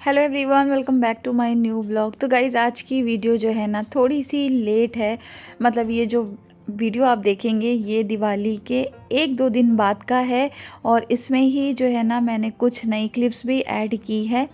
Hello everyone, welcome back to my new blog. तो guys, आज की वीडियो जो है ना थोड़ी सी लेट है। मतलब ये जो वीडियो आप देखेंगे ये दिवाली के 1-2 दिन बाद का है और इसमें ही जो है ना मैंने कुछ नई क्लिप्स भी ऐड की है।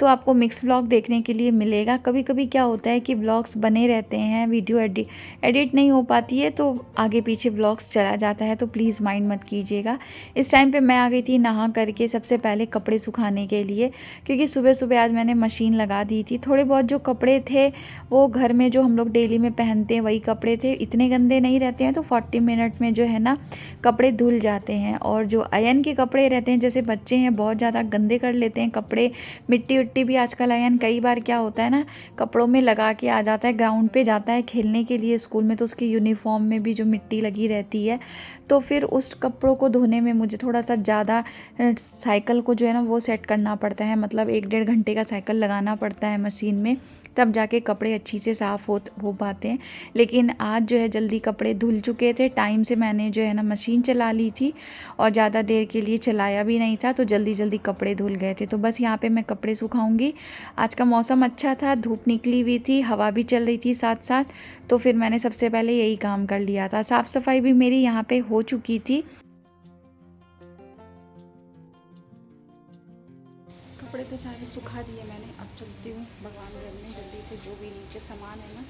तो आपको मिक्स व्लॉग देखने के लिए मिलेगा। कभी कभी क्या होता है कि व्लॉग्स बने रहते हैं, वीडियो एडिट नहीं हो पाती है तो आगे पीछे व्लॉग्स चला जाता है, तो प्लीज़ माइंड मत कीजिएगा। इस टाइम पे मैं आ गई थी नहा करके सबसे पहले कपड़े सुखाने के लिए, क्योंकि सुबह सुबह आज मैंने मशीन लगा दी थी। थोड़े बहुत जो कपड़े थे वो घर में जो हम लोग डेली में पहनते हैं वही कपड़े थे, इतने गंदे नहीं रहते हैं, तो 40 मिनट में जो है ना कपड़े धुल जाते हैं। और जो अयन के कपड़े रहते हैं, जैसे बच्चे हैं बहुत ज़्यादा गंदे कर लेते हैं कपड़े, मिट्टी उट्टी भी आजकल अयन कई बार क्या होता है ना कपड़ों में लगा के आ जाता है, ग्राउंड पे जाता है खेलने के लिए स्कूल में, तो उसकी यूनिफॉर्म में भी जो मिट्टी लगी रहती है, तो फिर उस कपड़ों को धोने में मुझे थोड़ा सा ज़्यादा साइकिल को जो है ना वो सेट करना पड़ता है। मतलब 1-1.5 घंटे का साइकिल लगाना पड़ता है मशीन में, तब जाके कपड़े अच्छी से साफ़ हो पाते हैं। लेकिन आज जो है जल्दी कपड़े धुल चुके थे, टाइम से मैंने जो है ना मशीन चला ली थी और ज़्यादा देर के लिए चलाया भी नहीं था, तो जल्दी जल्दी कपड़े धुल गए थे। तो बस यहाँ पे मैं कपड़े सुखाऊंगी। आज का मौसम अच्छा था, धूप निकली हुई थी, हवा भी चल रही थी साथ साथ, तो फिर मैंने सबसे पहले यही काम कर लिया था। साफ़ सफाई भी मेरी यहाँ पे हो चुकी थी। कपड़े तो सारे सुखा दिए मैंने। अब चलती हूँ भगवान घर में जल्दी से, जो भी नीचे सामान है ना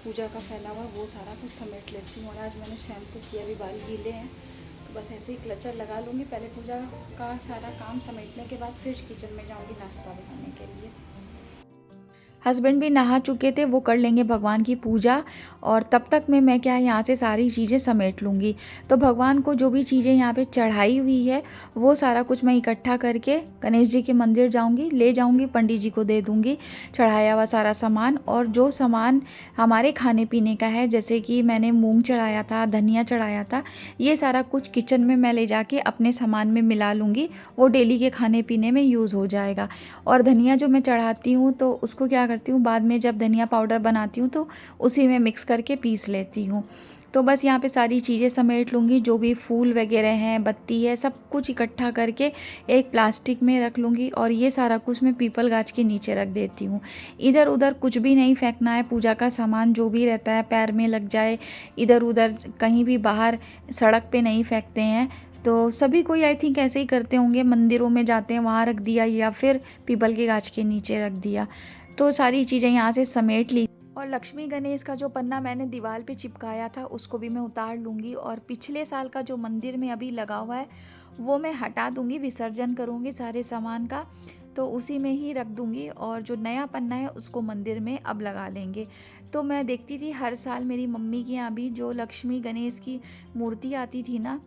पूजा का फैला हुआ वो सारा कुछ समेट लेती हूँ। और आज मैंने शैम्पू किया, अभी बाल गीले हैं, तो बस ऐसे ही क्लचर लगा लूँगी। पहले पूजा का सारा काम समेटने के बाद फिर किचन में जाऊँगी नाश्ता बनाने के लिए। हस्बैंड भी नहा चुके थे, वो कर लेंगे भगवान की पूजा, और तब तक मैं क्या यहाँ से सारी चीज़ें समेट लूँगी। तो भगवान को जो भी चीज़ें यहाँ पे चढ़ाई हुई है वो सारा कुछ मैं इकट्ठा करके गणेश जी के मंदिर जाऊँगी, ले जाऊँगी, पंडित जी को दे दूँगी चढ़ाया हुआ सारा सामान। और जो सामान हमारे खाने पीने का है, जैसे कि मैंने मूँग चढ़ाया था, धनिया चढ़ाया था, ये सारा कुछ किचन में मैं ले जाके अपने सामान में मिला लूँगी, वो डेली के खाने पीने में यूज़ हो जाएगा। और धनिया जो मैं चढ़ाती हूँ तो उसको क्या करती हूँ, बाद में जब धनिया पाउडर बनाती हूँ तो उसी में मिक्स करके पीस लेती हूँ। तो बस यहाँ पे सारी चीज़ें समेट लूँगी, जो भी फूल वगैरह हैं, बत्ती है, सब कुछ इकट्ठा करके एक प्लास्टिक में रख लूँगी। और ये सारा कुछ मैं पीपल गाछ के नीचे रख देती हूँ। इधर उधर कुछ भी नहीं फेंकना है। पूजा का सामान जो भी रहता है पैर में लग जाए, इधर उधर कहीं भी बाहर सड़क पे नहीं फेंकते हैं। तो सभी कोई आई थिंक ऐसे ही करते होंगे, मंदिरों में जाते हैं वहाँ रख दिया, या फिर पीपल के गाछ के नीचे रख दिया। तो सारी चीज़ें यहाँ से समेट ली। और लक्ष्मी गणेश का जो पन्ना मैंने दीवार पे चिपकाया था उसको भी मैं उतार लूँगी। और पिछले साल का जो मंदिर में अभी लगा हुआ है वो मैं हटा दूँगी, विसर्जन करूँगी सारे सामान का, तो उसी में ही रख दूँगी। और जो नया पन्ना है उसको मंदिर में अब लगा लेंगे। तो मैं देखती थी हर साल मेरी मम्मी के यहाँ भी जो लक्ष्मी गणेश की मूर्ति आती थी ना,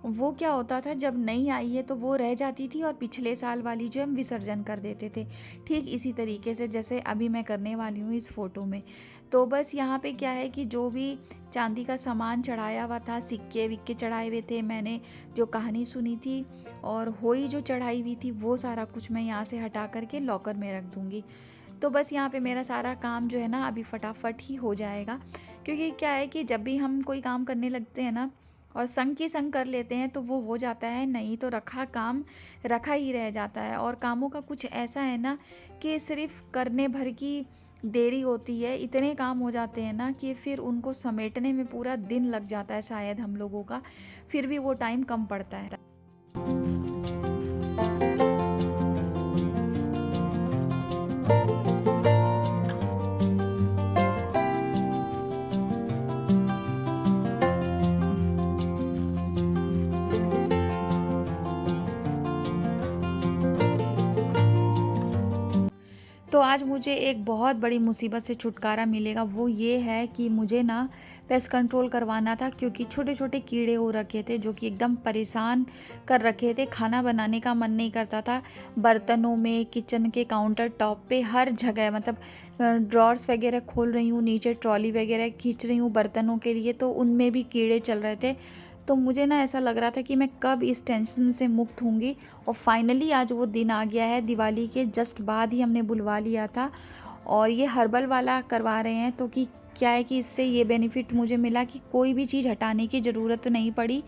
वो क्या होता था, जब नई आई है तो वो रह जाती थी और पिछले साल वाली जो हम विसर्जन कर देते थे। ठीक इसी तरीके से जैसे अभी मैं करने वाली हूँ इस फ़ोटो में। तो बस यहाँ पे क्या है कि जो भी चांदी का सामान चढ़ाया हुआ था, सिक्के विक्के चढ़ाए हुए थे, मैंने जो कहानी सुनी थी और होई जो चढ़ाई हुई थी, वो सारा कुछ मैं यहाँ से हटा करके लॉकर में रख दूँगी। तो बस यहाँ पे मेरा सारा काम जो है ना अभी फटाफट ही हो जाएगा। क्योंकि क्या है कि जब भी हम कोई काम करने लगते हैं ना और संग की संग कर लेते हैं तो वो हो जाता है, नहीं तो रखा काम रखा ही रह जाता है। और कामों का कुछ ऐसा है ना कि सिर्फ करने भर की देरी होती है, इतने काम हो जाते हैं ना कि फिर उनको समेटने में पूरा दिन लग जाता है शायद हम लोगों का, फिर भी वो टाइम कम पड़ता है। तो आज मुझे एक बहुत बड़ी मुसीबत से छुटकारा मिलेगा, वो ये है कि मुझे ना पेस्ट कंट्रोल करवाना था, क्योंकि छोटे छोटे कीड़े हो रखे थे जो कि एकदम परेशान कर रखे थे। खाना बनाने का मन नहीं करता था, बर्तनों में, किचन के काउंटर टॉप पे, हर जगह। मतलब ड्रॉर्स वगैरह खोल रही हूँ, नीचे ट्रॉली वगैरह खींच रही हूँ बर्तनों के लिए, तो उनमें भी कीड़े चल रहे थे। तो मुझे ना ऐसा लग रहा था कि मैं कब इस टेंशन से मुक्त होंगी। और फाइनली आज वो दिन आ गया है। दिवाली के जस्ट बाद ही हमने बुलवा लिया था, और ये हर्बल वाला करवा रहे हैं। तो कि क्या है कि इससे ये बेनिफिट मुझे मिला कि कोई भी चीज़ हटाने की ज़रूरत नहीं पड़ी।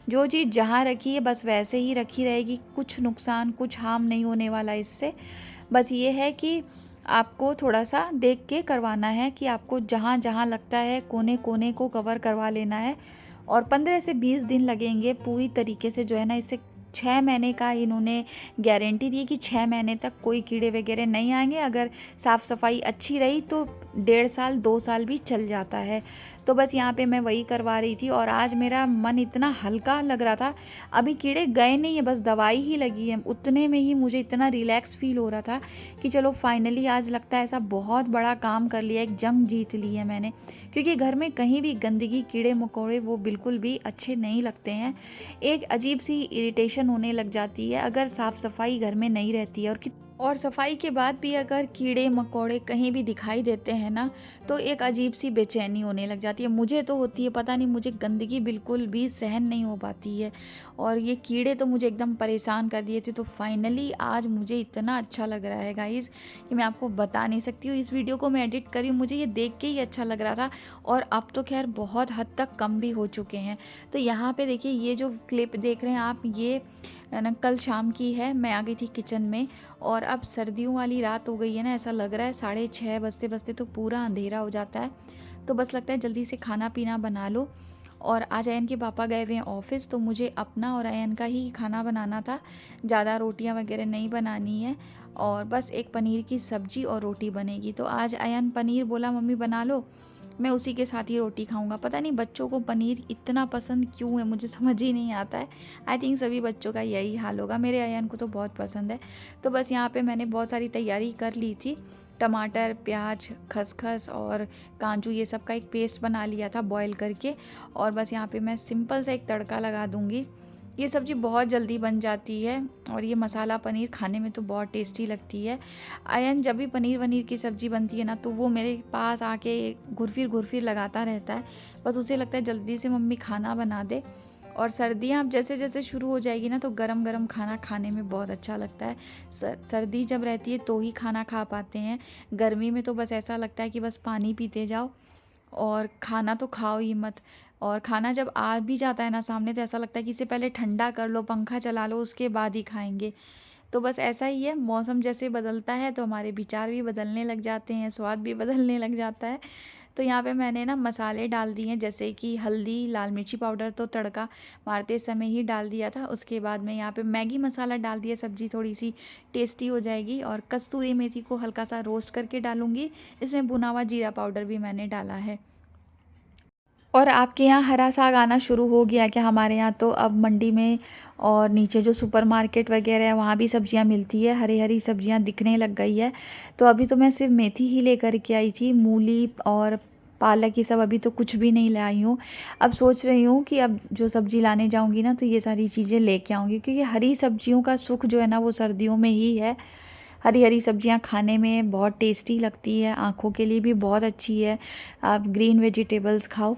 जो चीज़ जहाँ रखी है बस वैसे ही रखी रहेगी, कुछ नुकसान, कुछ हार्म नहीं होने वाला इससे। बस ये है कि आपको थोड़ा सा देख के करवाना है कि आपको जहाँ जहाँ लगता है कोने कोने को कवर करवा लेना है। और 15 से 20 दिन लगेंगे पूरी तरीके से जो है ना, इससे 6 महीने का इन्होंने गारंटी दी कि 6 महीने तक कोई कीड़े वगैरह नहीं आएंगे। अगर साफ़ सफाई अच्छी रही तो 1.5 साल 2 साल भी चल जाता है। तो बस यहाँ पे मैं वही करवा रही थी और आज मेरा मन इतना हल्का लग रहा था। अभी कीड़े गए नहीं है, बस दवाई ही लगी है, उतने में ही मुझे इतना रिलैक्स फील हो रहा था कि चलो फाइनली आज लगता है ऐसा बहुत बड़ा काम कर लिया, एक जंग जीत ली है मैंने। क्योंकि घर में कहीं भी गंदगी, कीड़े मकोड़े वो बिल्कुल भी अच्छे नहीं लगते हैं। एक अजीब सी इरिटेशन होने लग जाती है अगर साफ़ सफाई घर में नहीं रहती है। और सफाई के बाद भी अगर कीड़े मकोड़े कहीं भी दिखाई देते हैं ना, तो एक अजीब सी बेचैनी होने लग जाती है। मुझे तो होती है, पता नहीं, मुझे गंदगी बिल्कुल भी सहन नहीं हो पाती है। और ये कीड़े तो मुझे एकदम परेशान कर दिए थे। तो फाइनली आज मुझे इतना अच्छा लग रहा है गाइज़ कि मैं आपको बता नहीं सकती हूँ। इस वीडियो को मैं एडिट करी, मुझे ये देख के ही अच्छा लग रहा था। और अब तो खैर बहुत हद तक कम भी हो चुके हैं। तो यहाँ पे देखिए, ये जो क्लिप देख रहे हैं आप, ये ना कल शाम की है। मैं आ गई थी किचन में और अब सर्दियों वाली रात हो गई है ना, ऐसा लग रहा है 6:30 बजते बजते तो पूरा अंधेरा हो जाता है। तो बस लगता है जल्दी से खाना पीना बना लो। और आज अयन के पापा गए हुए हैं ऑफिस, तो मुझे अपना और अयन का ही खाना बनाना था। ज़्यादा रोटियां वगैरह नहीं बनानी है और बस एक पनीर की सब्ज़ी और रोटी बनेगी। तो आज अयन पनीर बोला मम्मी बना लो, मैं उसी के साथ ही रोटी खाऊंगा। पता नहीं बच्चों को पनीर इतना पसंद क्यों है, मुझे समझ ही नहीं आता है। आई थिंक सभी बच्चों का यही हाल होगा, मेरे अयन को तो बहुत पसंद है। तो बस यहाँ पे मैंने बहुत सारी तैयारी कर ली थी। टमाटर, प्याज, खसखस और काजू, ये सब का एक पेस्ट बना लिया था बॉईल करके। और बस यहाँ पे मैं सिंपल सा एक तड़का लगा दूँगी। ये सब्ज़ी बहुत जल्दी बन जाती है और ये मसाला पनीर खाने में तो बहुत टेस्टी लगती है। अयन जब भी पनीर वनीर की सब्ज़ी बनती है ना, तो वो मेरे पास आके घुरफिर लगाता रहता है। बस उसे लगता है जल्दी से मम्मी खाना बना दे। और सर्दियाँ अब जैसे जैसे शुरू हो जाएगी ना, तो गरम गरम खाना खाने में बहुत अच्छा लगता है। सर्दी जब रहती है तो ही खाना खा पाते हैं। गर्मी में तो बस ऐसा लगता है कि बस पानी पीते जाओ और खाना तो खाओ ही मत। और खाना जब आ भी जाता है ना सामने, तो ऐसा लगता है कि इसे पहले ठंडा कर लो, पंखा चला लो, उसके बाद ही खाएंगे। तो बस ऐसा ही है, मौसम जैसे बदलता है तो हमारे विचार भी बदलने लग जाते हैं, स्वाद भी बदलने लग जाता है। तो यहाँ पे मैंने ना मसाले डाल दिए हैं, जैसे कि हल्दी, लाल मिर्ची पाउडर तो तड़का मारते समय ही डाल दिया था। उसके बाद में यहाँ पे मैगी मसाला डाल दिया, सब्ज़ी थोड़ी सी टेस्टी हो जाएगी। और कस्तूरी मेथी को हल्का सा रोस्ट करके डालूँगी। इसमें भुना हुआ जीरा पाउडर भी मैंने डाला है। और आपके यहाँ हरा साग आना शुरू हो गया क्या? हमारे यहाँ तो अब मंडी में और नीचे जो सुपरमार्केट वगैरह है वहाँ भी सब्जियाँ मिलती है, हरी हरी सब्जियाँ दिखने लग गई है। तो अभी तो मैं सिर्फ मेथी ही लेकर के आई थी, मूली और पालक ये सब अभी तो कुछ भी नहीं लाई हूँ। अब सोच रही हूँ कि अब जो सब्ज़ी लाने जाऊँगी ना, तो ये सारी चीज़ें लेके आऊँगी, क्योंकि हरी सब्जियों का सुख जो है ना वो सर्दियों में ही है। हरी हरी सब्जियां खाने में बहुत टेस्टी लगती है, आँखों के लिए भी बहुत अच्छी है। आप ग्रीन वेजिटेबल्स खाओ।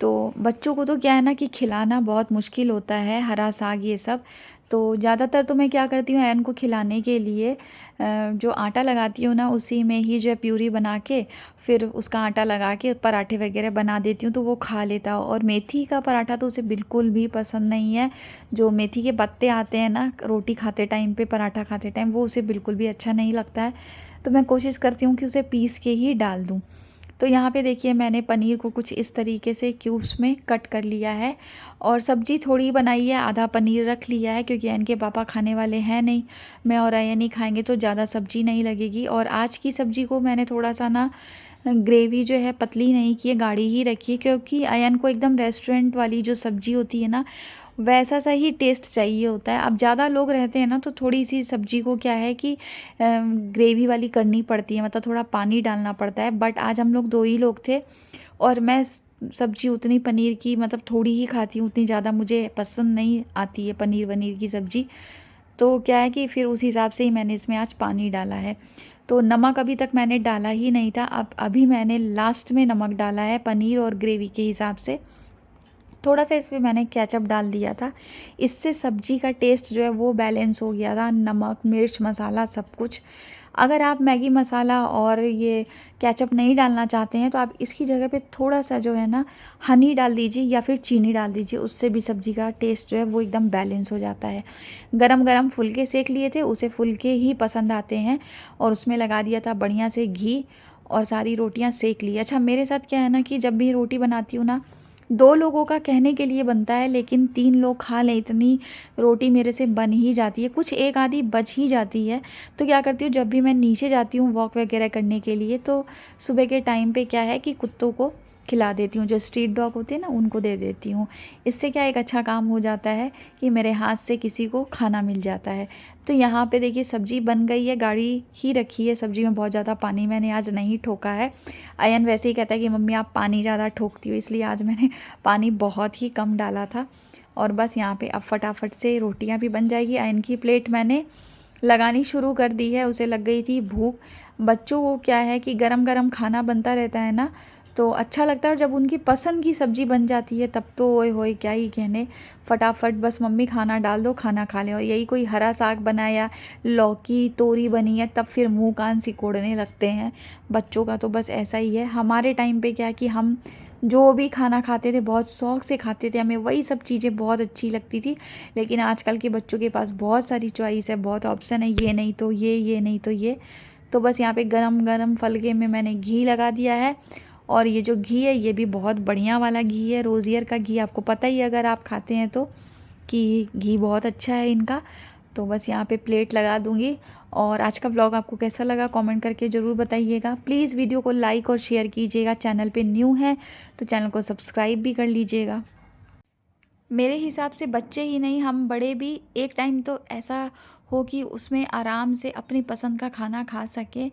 तो बच्चों को तो क्या है ना कि खिलाना बहुत मुश्किल होता है हरा साग ये सब। तो ज़्यादातर तो मैं क्या करती हूँ, अयन को खिलाने के लिए जो आटा लगाती हूँ ना, उसी में ही जो है प्यूरी बना के फिर उसका आटा लगा के पराठे वगैरह बना देती हूँ, तो वो खा लेता हो। और मेथी का पराठा तो उसे बिल्कुल भी पसंद नहीं है। जो मेथी के पत्ते आते हैं ना रोटी खाते टाइम पे, पराठा खाते टाइम, वो उसे बिल्कुल भी अच्छा नहीं लगता है। तो मैं कोशिश करती हूँ कि उसे पीस के ही डाल दूँ। तो यहाँ पे देखिए मैंने पनीर को कुछ इस तरीके से क्यूब्स में कट कर लिया है। और सब्ज़ी थोड़ी बनाई है, आधा पनीर रख लिया है, क्योंकि अयन के पापा खाने वाले हैं नहीं, मैं और अयन ही खाएंगे, तो ज़्यादा सब्ज़ी नहीं लगेगी। और आज की सब्ज़ी को मैंने थोड़ा सा ना ग्रेवी जो है पतली नहीं की है, गाढ़ी ही रखी है, क्योंकि अयन को एकदम रेस्टोरेंट वाली जो सब्ज़ी होती है ना, वैसा सा ही टेस्ट चाहिए होता है। अब ज़्यादा लोग रहते हैं ना, तो थोड़ी सी सब्ज़ी को क्या है कि ग्रेवी वाली करनी पड़ती है, मतलब थोड़ा पानी डालना पड़ता है। बट आज हम लोग 2 ही लोग थे और मैं सब्ज़ी उतनी पनीर की मतलब थोड़ी ही खाती हूँ, उतनी ज़्यादा मुझे पसंद नहीं आती है पनीर वनीर की सब्ज़ी। तो क्या है कि फिर उस हिसाब से ही मैंने इसमें आज पानी डाला है। तो नमक अभी तक मैंने डाला ही नहीं था, अब अभी मैंने लास्ट में नमक डाला है पनीर और ग्रेवी के हिसाब से। थोड़ा सा इसमें मैंने केचप डाल दिया था, इससे सब्ज़ी का टेस्ट जो है वो बैलेंस हो गया था, नमक मिर्च मसाला सब कुछ। अगर आप मैगी मसाला और ये केचप नहीं डालना चाहते हैं तो आप इसकी जगह पे थोड़ा सा जो है ना हनी डाल दीजिए या फिर चीनी डाल दीजिए, उससे भी सब्ज़ी का टेस्ट जो है वो एकदम बैलेंस हो जाता है। गरम गरम फुलके सेक लिए थे, उसे फुलके ही पसंद आते हैं, और उसमें लगा दिया था बढ़िया से घी और सारी रोटियां सेक ली। अच्छा, मेरे साथ क्या है ना कि जब भी रोटी बनाती हूँ ना, 2 लोगों का कहने के लिए बनता है, लेकिन 3 लोग खा लें इतनी रोटी मेरे से बन ही जाती है, कुछ एक आधी बच ही जाती है। तो क्या करती हूँ, जब भी मैं नीचे जाती हूँ वॉक वगैरह करने के लिए, तो सुबह के टाइम पे क्या है कि कुत्तों को खिला देती हूँ, जो स्ट्रीट डॉग होते हैं ना उनको दे देती हूँ। इससे क्या एक अच्छा काम हो जाता है कि मेरे हाथ से किसी को खाना मिल जाता है। तो यहाँ पे देखिए सब्ज़ी बन गई है, गाढ़ी ही रखी है, सब्ज़ी में बहुत ज़्यादा पानी मैंने आज नहीं ठोका है। अयन वैसे ही कहता है कि मम्मी आप पानी ज़्यादा ठोकती हो, इसलिए आज मैंने पानी बहुत ही कम डाला था। और बस यहाँ पे अब फटाफट से रोटियाँ भी बन जाएगी। अयन की प्लेट मैंने लगानी शुरू कर दी है, उसे लग गई थी भूख। बच्चों को क्या है कि गरम गरम खाना बनता रहता है ना, तो अच्छा लगता है, और जब उनकी पसंद की सब्ज़ी बन जाती है तब तो ओए होए क्या ही कहने। फटाफट बस मम्मी खाना डाल दो, खाना खा लें। और यही कोई हरा साग बनाया, लौकी तोरी बनी है, तब फिर मुंह कान सिकोड़ने लगते हैं। बच्चों का तो बस ऐसा ही है। हमारे टाइम पे क्या है कि हम जो भी खाना खाते थे बहुत शौक़ से खाते थे, हमें वही सब चीज़ें बहुत अच्छी लगती थी। लेकिन आजकल के बच्चों के पास बहुत सारी चॉइस है, बहुत ऑप्शन है, ये नहीं तो ये नहीं तो ये। तो बस यहाँ पे गरम गरम फलके में मैंने घी लगा दिया है, और ये जो घी है ये भी बहुत बढ़िया वाला घी है, रोज़ियर का घी। आपको पता ही अगर आप खाते हैं तो कि घी बहुत अच्छा है इनका। तो बस यहाँ पे प्लेट लगा दूँगी। और आज का व्लॉग आपको कैसा लगा कमेंट करके ज़रूर बताइएगा। प्लीज़ वीडियो को लाइक और शेयर कीजिएगा। चैनल पे न्यू है तो चैनल को सब्सक्राइब भी कर लीजिएगा। मेरे हिसाब से बच्चे ही नहीं, हम बड़े भी एक टाइम तो ऐसा हो कि उसमें आराम से अपनी पसंद का खाना खा सकें,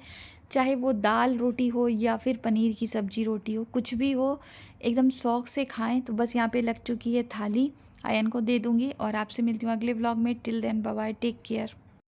चाहे वो दाल रोटी हो या फिर पनीर की सब्ज़ी रोटी हो, कुछ भी हो, एकदम शौक़ से खाएं। तो बस यहाँ पे लग चुकी है थाली, अयन को दे दूँगी और आपसे मिलती हूँ अगले व्लॉग में। Till then bye bye, take care.